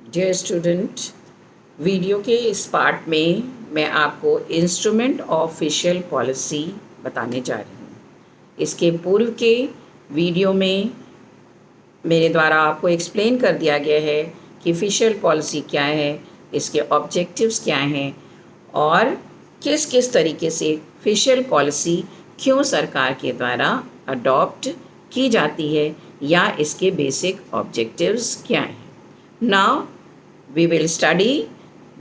Dear student, video के इस part में मैं आपको इंस्ट्रूमेंट ऑफ फिशल पॉलिसी बताने जा रही हूँ। इसके पूर्व के वीडियो में मेरे द्वारा आपको एक्सप्लेन कर दिया गया है कि फिशल पॉलिसी क्या है, इसके ऑब्जेक्टिव्स क्या हैं और किस किस तरीके से फिशल पॉलिसी क्यों सरकार के द्वारा अडॉप्ट की जाती है या इसके बेसिक ऑब्जेक्टिव्स क्या हैं। Now we will study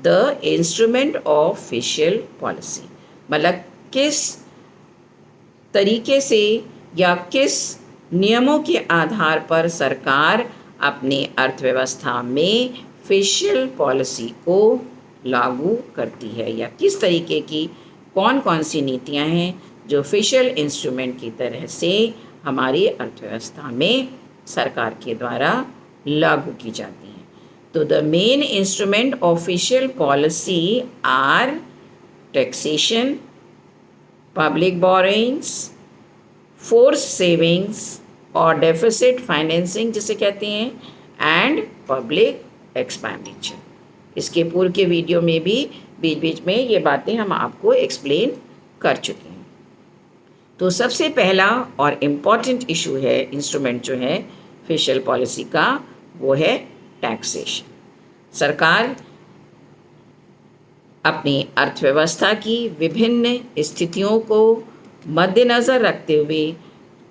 the instrument of fiscal policy। मतलब किस तरीके से या किस नियमों के आधार पर सरकार अपनी अर्थव्यवस्था में फिशल पॉलिसी को लागू करती है या किस तरीके की कौन कौन सी नीतियां हैं जो फिशल इंस्ट्रूमेंट की तरह से हमारी अर्थव्यवस्था में सरकार के द्वारा लागू की जाती हैं। तो the main instrument of fiscal policy are taxation, public borrowings, forced savings और deficit financing जिसे कहते हैं, and public expenditure। इसके पूर्व के वीडियो में भी बीच बीच में ये बातें हम आपको एक्सप्लेन कर चुके हैं। तो सबसे पहला और इम्पॉर्टेंट इशू है, इंस्ट्रूमेंट जो है फिशल पॉलिसी का, वो है टैक्सेशन। सरकार अपनी अर्थव्यवस्था की विभिन्न स्थितियों को मद्देनज़र रखते हुए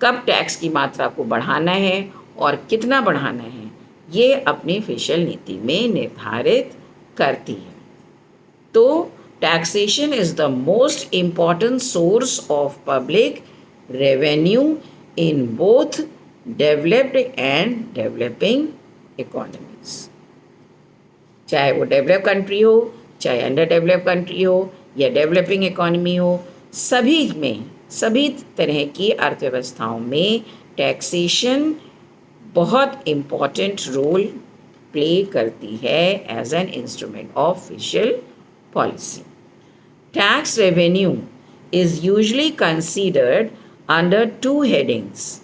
कब टैक्स की मात्रा को बढ़ाना है और कितना बढ़ाना है, ये अपनी फिशल नीति में निर्धारित करती है। तो taxation is the most important source of public revenue in both developed and developing economies. चाहे वो डेवलप कंट्री हो, चाहे अंडर डेवलप कंट्री हो या डेवलपिंग इकोनॉमी हो, सभी तरह की अर्थव्यवस्थाओं में टैक्सेशन बहुत इम्पॉर्टेंट रोल प्ले करती है as an instrument of fiscal policy. Tax revenue is usually considered under two headings.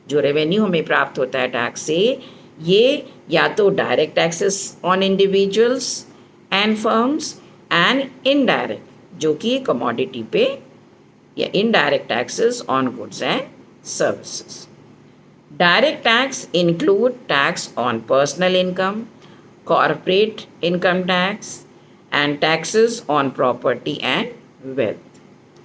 जो रेवेन्यू हमें प्राप्त होता है टैक्स से, ये या तो direct taxes on individuals and firms and indirect जो कि कमोडिटी पे, या indirect taxes on goods and services. Direct tax include tax on personal income, corporate income tax and taxes on property and wealth.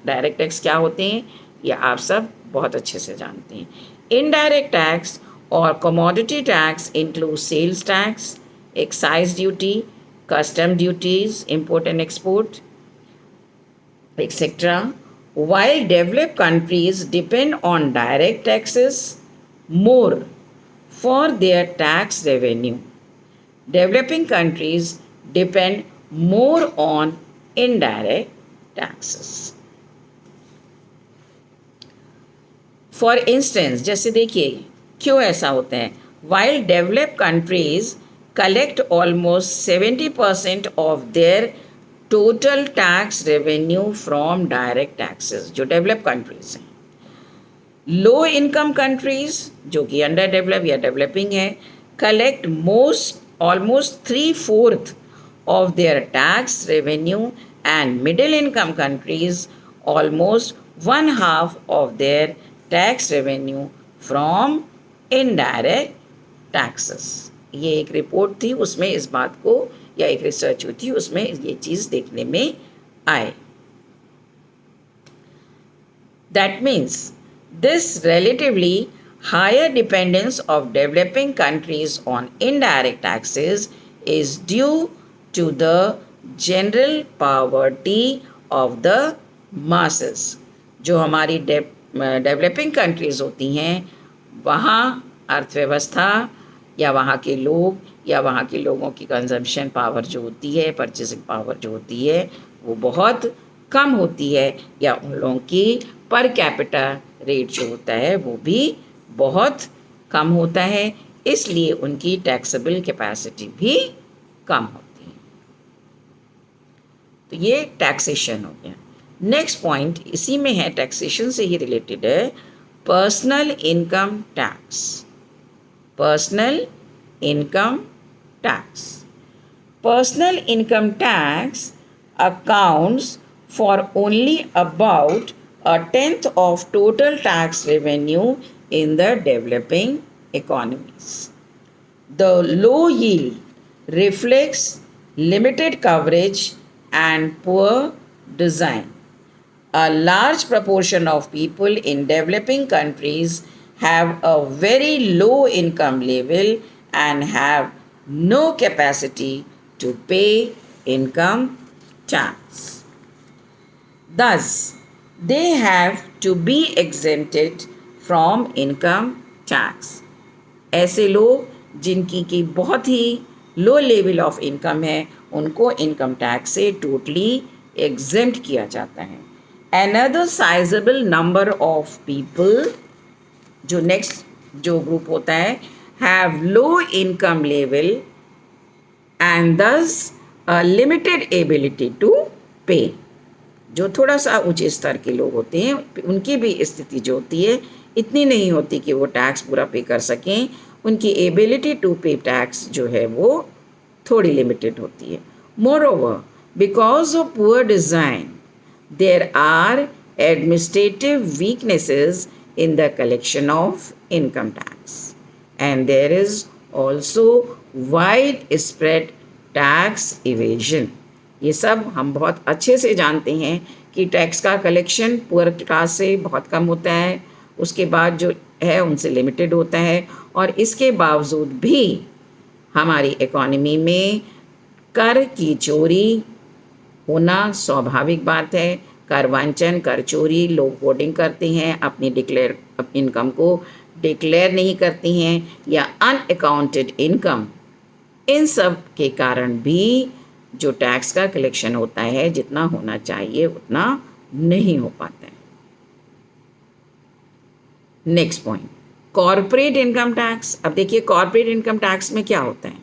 Direct tax क्या होते हैं ये आप सब बहुत अच्छे से जानते हैं। इनडायरेक्ट टैक्स और commodity tax include sales tax, excise duty, custom duties, import and export, etc. While developed countries depend on direct taxes more for their tax revenue, developing countries depend more on indirect taxes. For instance, जैसे देखिए क्यों ऐसा होता है। While developed countries collect almost 70% of their total tax revenue from direct taxes, जो develop countries हैं। Low income countries जो कि अंडर डेवलप या डेवलपिंग है, collect almost 3/4 of their tax revenue and middle income countries almost 1/2 of their tax revenue from indirect taxes. ये एक report थी, उसमें इस बात को, या एक रिसर्च हुई थी, उसमें ये चीज़ देखने में आए। That means this relatively higher dependence of developing countries on indirect taxes is due to the general poverty of the masses। जो हमारी डेवलपिंग कंट्रीज़ होती हैं, वहाँ अर्थव्यवस्था या वहाँ के लोग या वहाँ के लोगों की कंजम्पशन पावर जो होती है, परचेसिंग पावर जो होती है, वो बहुत कम होती है, या उन लोगों की पर कैपिटा रेट जो होता है वो भी बहुत कम होता है, इसलिए उनकी टैक्सेबल कैपेसिटी भी कम होती है। तो ये टैक्सेशन हो गया। नेक्स्ट पॉइंट इसी में है, टैक्सेशन से ही रिलेटेड है, personal income tax. Personal income tax Personal income tax accounts for only about a tenth of total tax revenue in the developing economies. The low yield reflects limited coverage and poor design. A large proportion of people in developing countries have a very low income level and have no capacity to pay income tax. Thus, they have to be exempted from income tax. ऐसे लोग जिनकी की बहुत ही low level of income है उनको income tax से totally exempt किया जाता है. Another sizable number of people, जो नेक्स्ट जो ग्रुप होता है, have low income level and thus a limited ability to pay. जो थोड़ा सा ऊंचे स्तर के लोग होते हैं उनकी भी स्थिति जो होती है इतनी नहीं होती कि वो टैक्स पूरा पे कर सकें. उनकी एबिलिटी टू पे टैक्स जो है वो थोड़ी लिमिटेड होती है. Moreover, because of poor design, there are administrative weaknesses in the collection of income tax, and there is also widespread tax evasion. ये सब हम बहुत अच्छे से जानते हैं कि टैक्स का कलेक्शन पुअर क्लास से बहुत कम होता है, उसके बाद जो है उनसे लिमिटेड होता है, और इसके बावजूद भी हमारी इकोनॉमी में कर की चोरी होना स्वाभाविक बात है. कर वंचन, कर चोरी, लोग होर्डिंग करते हैं, अपनी इनकम को डिक्लेयर नहीं करते हैं, या अनअकाउंटेड इनकम. इन सब के कारण भी जो टैक्स का कलेक्शन होता है जितना होना चाहिए उतना नहीं हो पाता है. Next point, corporate income tax. अब देखिए कॉर्पोरेट इनकम टैक्स में क्या होता है.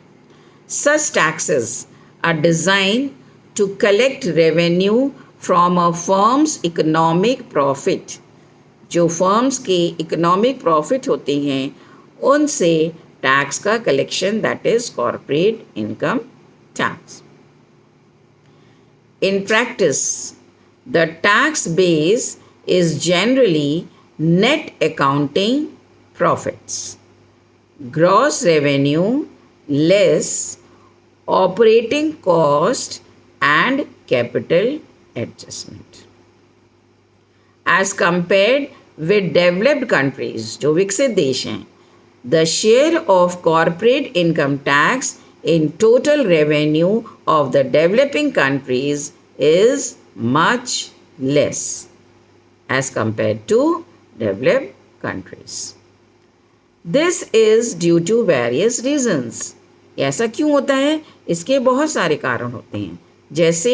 Such taxes are design to collect revenue from a firm's economic profit. जो फर्म्स के इकोनॉमिक प्रॉफिट होते हैं उनसे टैक्स का collection, that is corporate income tax. In practice the tax base is generally net accounting profits, gross revenue less operating cost and capital adjustment. As compared with developed countries, जो विकसित देश हैं, the share of corporate income tax in total revenue of the developing countries is much less as compared to developed countries. This is due to various reasons. ऐसा क्यों होता है? इसके बहुत सारे कारण होते हैं. जैसे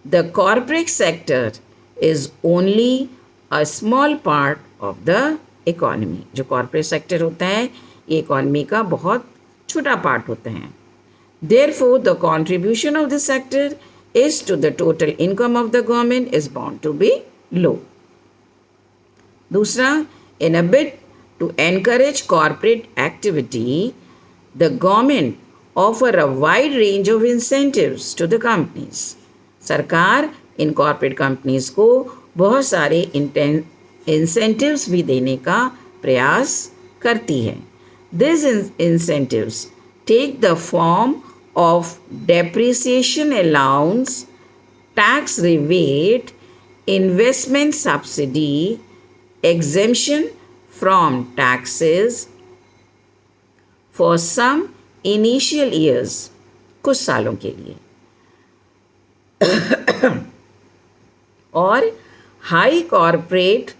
the corporate sector is only a small part of the economy. जो कॉर्पोरेट सेक्टर होता है ये इकोनॉमी का बहुत छोटा पार्ट होता है. Therefore the contribution of this sector is to the total income of the government is bound to be low. दूसरा, in a bid to encourage corporate activity the government offer a wide range of incentives to the companies. सरकार in corporate companies को बहुत सारे incentives भी देने का प्रयास करती है. These incentives take the form of depreciation allowance, tax rebate, investment subsidy, exemption from taxes for some initial years, कुछ सालों के लिए, और high corporate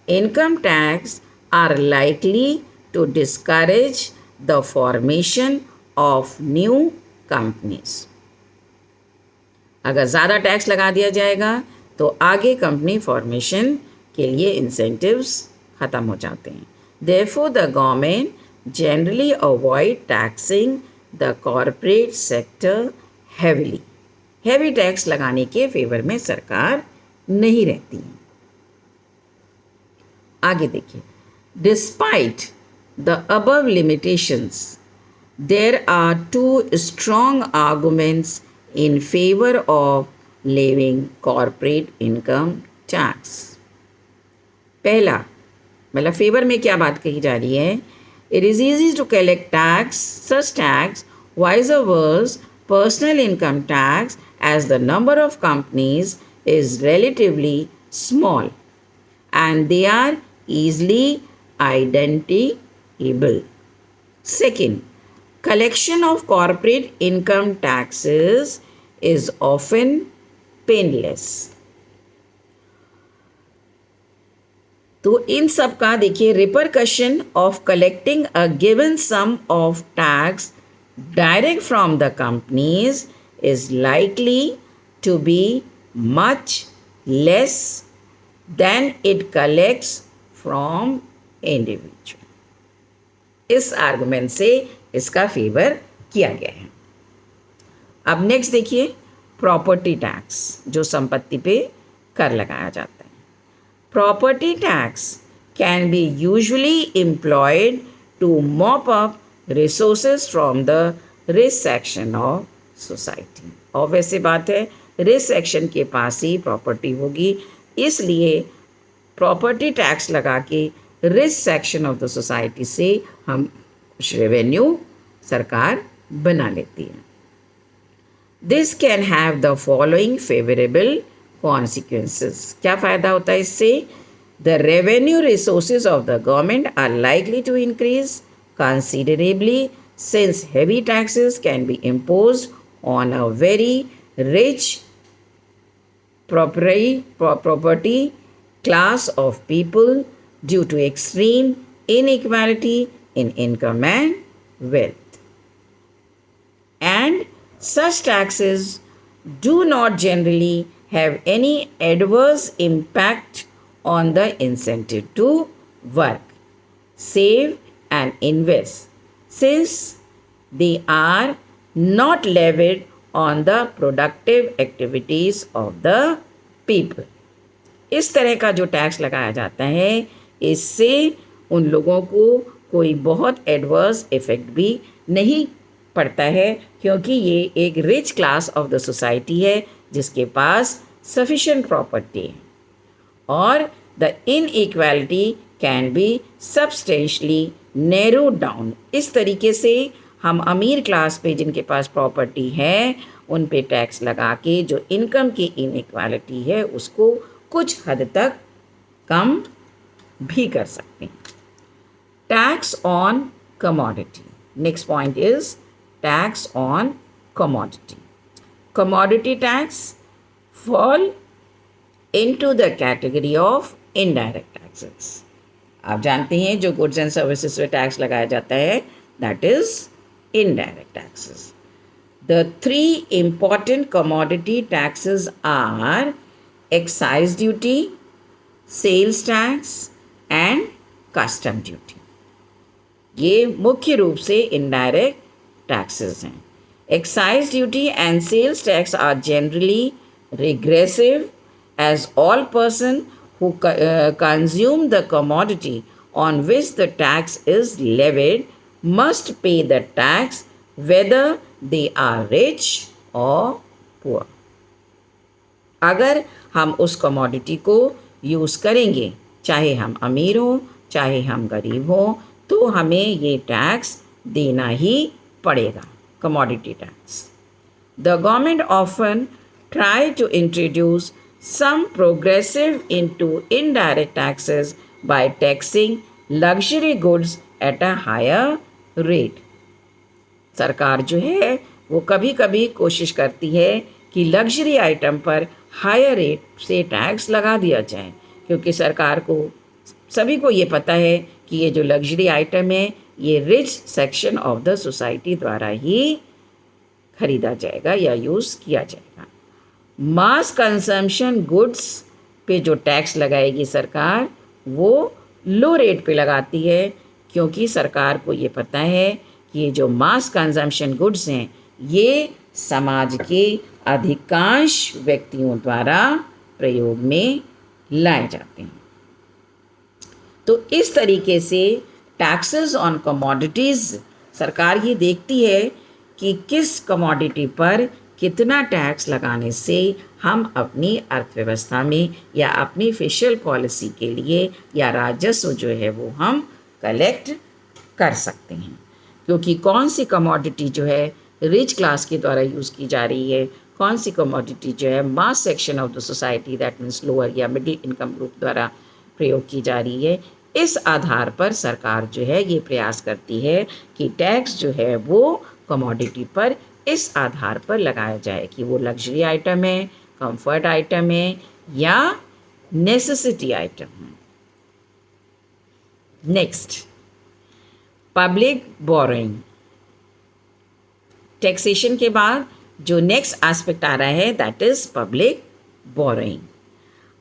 income tax are likely to discourage the formation of new companies. अगर ज़्यादा tax लगा दिया जाएगा तो आगे कंपनी फॉर्मेशन के लिए इंसेंटिव्स ख़त्म हो जाते हैं. Therefore the government generally avoid taxing the corporate sector heavily. Heavy tax लगाने के फेवर में सरकार नहीं रहती है. आगे देखिए, despite the above limitations, There are two strong arguments in favor of levying corporate income tax. पहला मतलब फेवर में क्या बात कही जा रही है? It is easy to collect such tax, vice versa, personal income tax, as the number of companies is relatively small and they are easily identifiable. Second, collection of corporate income taxes is often painless. तो इन सब का देखिए, repercussion of collecting a given sum of tax direct from the companies is likely to be much less than it collects from individual. इस argument से इसका favour किया गया है. अब नेक्स्ट देखिए, प्रॉपर्टी टैक्स, जो संपत्ति पे कर लगाया जाता है. Property tax can be usually employed to mop up resources from the rich section of society. और वैसे बात है, रिच सेक्शन के पास ही प्रॉपर्टी होगी, इसलिए प्रॉपर्टी टैक्स लगा के rich section of the society से हम कुछ रेवेन्यू सरकार बना लेती है. This can have the following favourable consequences. क्या फ़ायदा होता है इससे? The revenue resources of the government are likely to increase considerably since heavy taxes can be imposed on a very rich property class of people due to extreme inequality in income and wealth. And such taxes do not generally have any adverse impact on the incentive to work, save and invest, since they are not levied on the productive activities of the people. इस तरह का जो tax लगाया जाता है, इससे उन लोगों को कोई बहुत एडवर्स इफ़ेक्ट भी नहीं पड़ता है, क्योंकि ये एक rich class of the society है जिसके पास सफिशिएंट प्रॉपर्टी है, और the inequality can be substantially narrow down. इस तरीके से हम अमीर क्लास पे जिनके पास प्रॉपर्टी है उन पे टैक्स लगा के जो इनकम की इनइक्वालिटी है उसको कुछ हद तक कम भी कर सकते हैं. Tax on commodity. Next point is tax on commodity. Commodity tax fall into the category of indirect taxes. आप जानते हैं जो गुड्स एंड सर्विसेज पे टैक्स लगाया जाता है, that is indirect taxes. The 3 important commodity taxes are excise duty, sales tax and custom duty. ये मुख्य रूप से इनडायरेक्ट टैक्सेस हैं. Excise duty and sales tax are generally regressive, as all person who consume the commodity on which the tax is levied must pay the tax whether they are rich or poor. अगर हम उस commodity को use करेंगे, चाहे हम अमीर हों चाहे हम गरीब हों, तो हमें ये टैक्स देना ही पड़ेगा. Commodity tax. The government often try to introduce some progressive into indirect taxes by taxing luxury goods at a higher rate. सरकार जो है वो कभी कभी कोशिश करती है कि लग्जरी आइटम पर हायर रेट से टैक्स लगा दिया जाए, क्योंकि सरकार को सभी को ये पता है कि ये जो लग्जरी आइटम है ये rich section of the society द्वारा ही खरीदा जाएगा या यूज़ किया जाएगा. मास कंजम्पशन गुड्स पे जो टैक्स लगाएगी सरकार वो लो रेट पे लगाती है, क्योंकि सरकार को ये पता है कि ये जो मास कंजम्पशन गुड्स हैं ये समाज के अधिकांश व्यक्तियों द्वारा प्रयोग में लाए जाते हैं. तो इस तरीके से टैक्सेस ऑन कमोडिटीज़ सरकार ये देखती है कि किस कमोडिटी पर कितना टैक्स लगाने से हम अपनी अर्थव्यवस्था में या अपनी फिशल पॉलिसी के लिए या राजस्व जो है वो हम कलेक्ट कर सकते हैं। क्योंकि कौन सी कमोडिटी जो है रिच क्लास के द्वारा यूज़ की जा रही है, कौन सी कमोडिटी जो है mass section of the society that means lower या मिडिल इनकम ग्रुप द्वारा प्रयोग की जा रही है, इस आधार पर सरकार जो है ये प्रयास करती है कि टैक्स जो है वो कमोडिटी पर इस आधार पर लगाया जाए कि वो लग्जरी आइटम है, कंफर्ट आइटम है या नेसेसिटी आइटम है। Next, public borrowing. टैक्सेशन के बाद जो नेक्स्ट एस्पेक्ट आ रहा है that is public borrowing.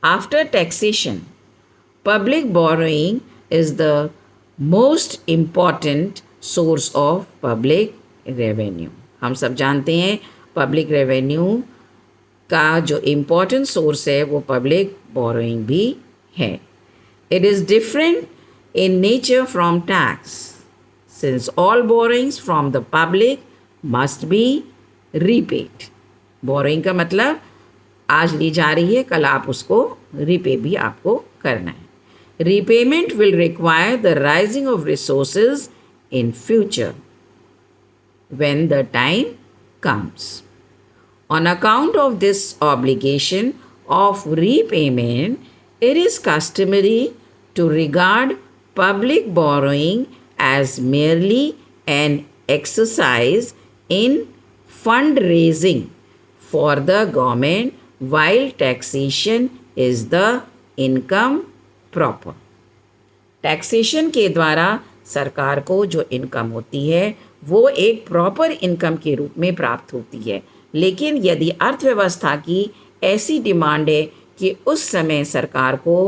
After taxation, public borrowing is the most important source of public revenue. हम सब जानते हैं पब्लिक रेवेन्यू का जो इम्पॉर्टेंट सोर्स है वो पब्लिक बोरोइंग भी है। It is different in nature from tax, since all borrowings from the public must be repaid. Borrowing का मतलब आज ली जा रही है, कल आप उसको repay भी आपको करना है। Repayment will require the rising of resources in future when the time comes. On account of this obligation of repayment, it is customary to regard public borrowing as merely an exercise in fundraising for the government, while taxation is the income proper. Taxation के द्वारा सरकार को जो income होती है वो एक proper income के रूप में प्राप्त होती है। लेकिन यदि अर्थव्यवस्था की ऐसी डिमांड है कि उस समय सरकार को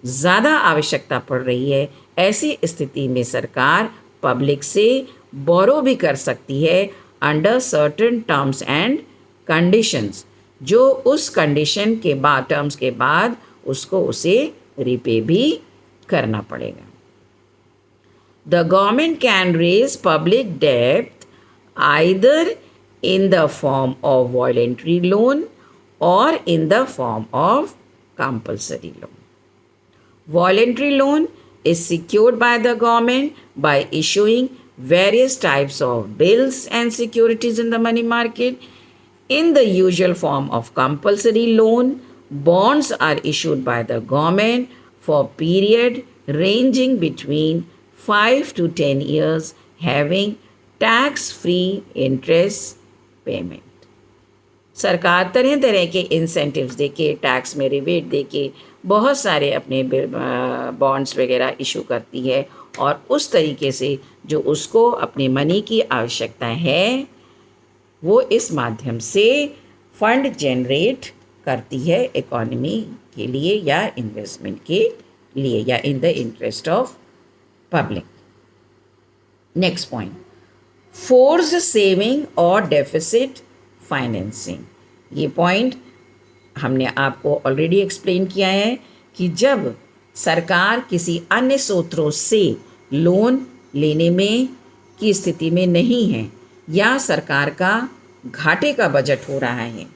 ज़्यादा आवश्यकता पड़ रही है, ऐसी स्थिति में सरकार पब्लिक से बोरो भी कर सकती है under certain terms and conditions, जो उस कंडीशन के बाद टर्म्स के बाद उसको उसे रिपे भी करना पड़ेगा। The government can raise public डेब्ट either in the form of voluntary loan or in the form of compulsory loan. Voluntary loan is secured by the government by issuing various types of bills and securities in the money market. In the usual form of compulsory loan, bonds are issued by the government for period ranging between 5 to 10 years, having tax-free interest payment. सरकार तरह तरह के incentives देके, tax में rebate देके बहुत सारे अपने बॉन्ड्स वगैरह इशू करती है और उस तरीके से जो उसको अपने मनी की आवश्यकता है वो इस माध्यम से फंड जनरेट करती है इकोनॉमी के लिए या इन्वेस्टमेंट के लिए या in the interest of public. Next point, forced saving और डेफिसिट फाइनेंसिंग। ये पॉइंट हमने आपको ऑलरेडी एक्सप्लेन किया है कि जब सरकार किसी अन्य स्रोतों से लोन लेने में की स्थिति में नहीं है या सरकार का घाटे का बजट हो रहा है,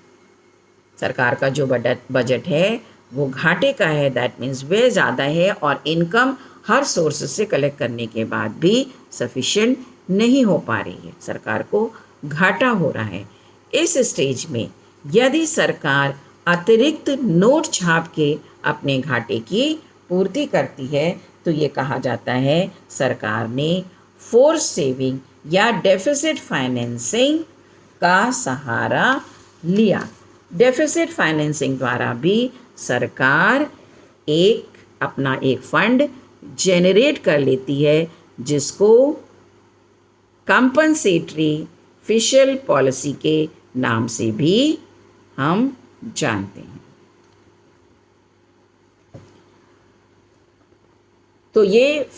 सरकार का जो बजट है वो घाटे का है, दैट मीन्स वे ज़्यादा है और इनकम हर सोर्स से कलेक्ट करने के बाद भी सफिशिएंट नहीं हो पा रही है, सरकार को घाटा हो रहा है। इस स्टेज में यदि सरकार अतिरिक्त नोट छाप के अपने घाटे की पूर्ति करती है तो ये कहा जाता है सरकार ने फोर्स सेविंग या डेफिसिट फाइनेंसिंग का सहारा लिया। डेफिसिट फाइनेंसिंग द्वारा भी सरकार अपना एक फंड जेनरेट कर लेती है जिसको कंपनसेटरी फिशल पॉलिसी के नाम से भी हम जानते हैं। तो ये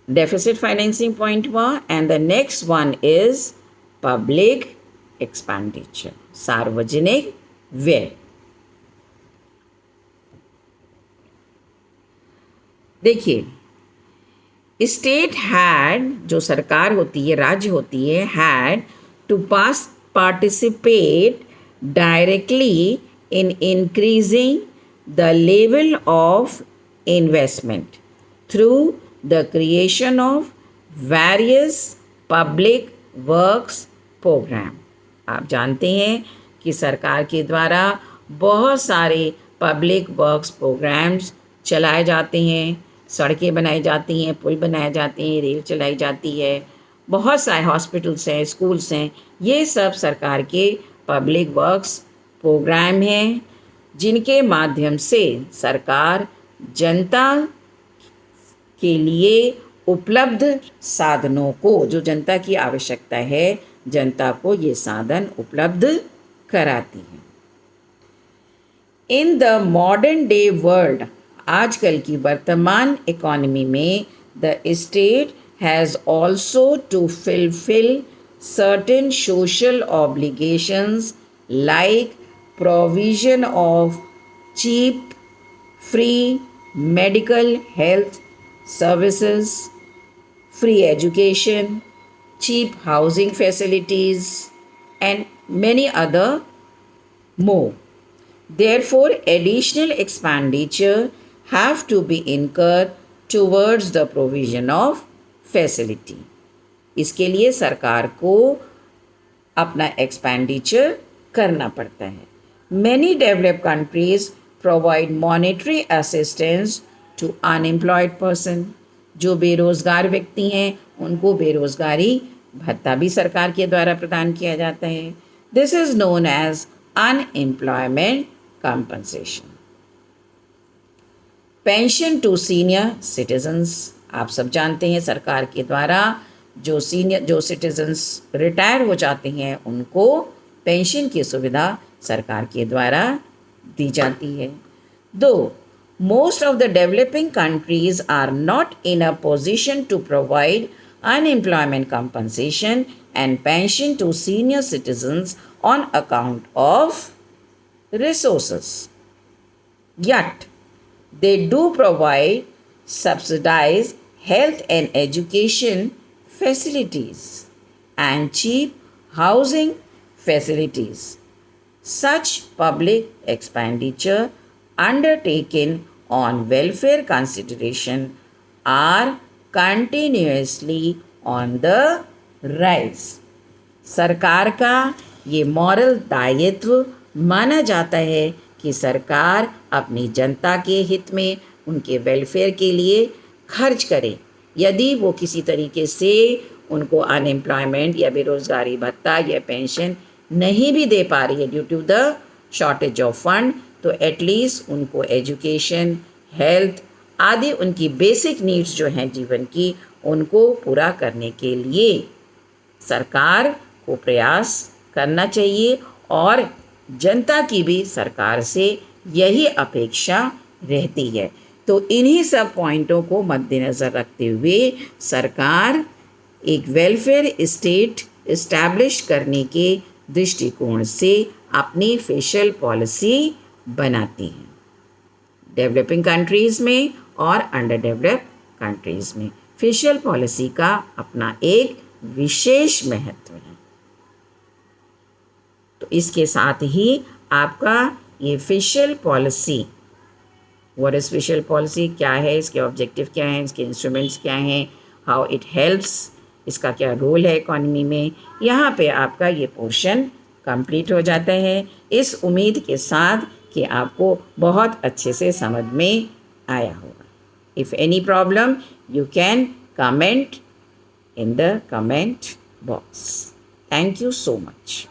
डेफिसिट फाइनेंसिंग पॉइंट हुआ and the next one is public expenditure, सार्वजनिक व्यय। देखिए, स्टेट हैड, जो सरकार होती है, राज्य होती है, had to participate directly in increasing the level of investment through the creation of various public works programme. आप जानते हैं कि सरकार के द्वारा बहुत सारे पब्लिक वर्क्स प्रोग्राम्स चलाए जाते हैं, सड़कें बनाई जाती हैं, पुल बनाए जाते हैं, रेल चलाई जाती है, बहुत सारे हॉस्पिटल्स हैं, स्कूल्स हैं। ये सब सरकार के पब्लिक वर्क्स प्रोग्राम हैं जिनके माध्यम से सरकार जनता के लिए उपलब्ध साधनों को, जो जनता की आवश्यकता है, जनता को ये साधन उपलब्ध कराती है। In the modern day world, आजकल की वर्तमान इकोनॉमी में, the state has also to fulfil certain social obligations like provision of cheap, free medical health services, free education, cheap housing facilities, and many other more. Therefore, additional expenditure have to be incurred towards the provision of facility. इसके लिए सरकार को अपना expenditure करना पड़ता है। Many developed countries provide monetary assistance to unemployed person. जो बेरोज़गार व्यक्ति हैं उनको बेरोज़गारी भत्ता भी सरकार के द्वारा प्रदान किया जाता है। This is known as unemployment compensation. Pension to senior citizens, आप सब जानते हैं सरकार के द्वारा जो सिटीजन्स रिटायर हो जाते हैं उनको पेंशन की सुविधा सरकार के द्वारा दी जाती है। Though most of the developing countries are not in a position to provide unemployment compensation and pension to senior citizens on account of resources. Yet, they do provide subsidized health and education facilities and cheap housing facilities. Such public expenditure undertaken on welfare consideration are continuously on the rise. सरकार का ये moral दायित्व माना जाता है कि सरकार अपनी जनता के हित में उनके वेलफेयर के लिए खर्च करे। यदि वो किसी तरीके से उनको अनएम्प्लॉयमेंट या बेरोज़गारी भत्ता या पेंशन नहीं भी दे पा रही है due to the shortage of fund, तो एटलीस्ट उनको एजुकेशन, हेल्थ आदि उनकी बेसिक नीड्स जो हैं जीवन की, उनको पूरा करने के लिए सरकार को प्रयास करना चाहिए और जनता की भी सरकार से यही अपेक्षा रहती है। तो इन्हीं सब पॉइंटों को मद्देनज़र रखते हुए सरकार एक वेलफेयर स्टेट इस्टेब्लिश करने के दृष्टिकोण से अपनी फेशियल पॉलिसी बनाती है, डेवलपिंग कंट्रीज़ में और अंडर डेवलप्ड कंट्रीज़ में। फेशियल पॉलिसी का अपना एक विशेष महत्व है। तो इसके साथ ही आपका ये facial policy, what is facial policy, क्या है, इसके ऑब्जेक्टिव क्या हैं, इसके इंस्ट्रूमेंट्स क्या हैं, हाउ इट हेल्प्स, इसका क्या रोल है इकॉनमी में, यहाँ पे आपका ये पोर्शन कंप्लीट हो जाता है। इस उम्मीद के साथ कि आपको बहुत अच्छे से समझ में आया होगा। If any problem, you can comment in the comment box. Thank you so much.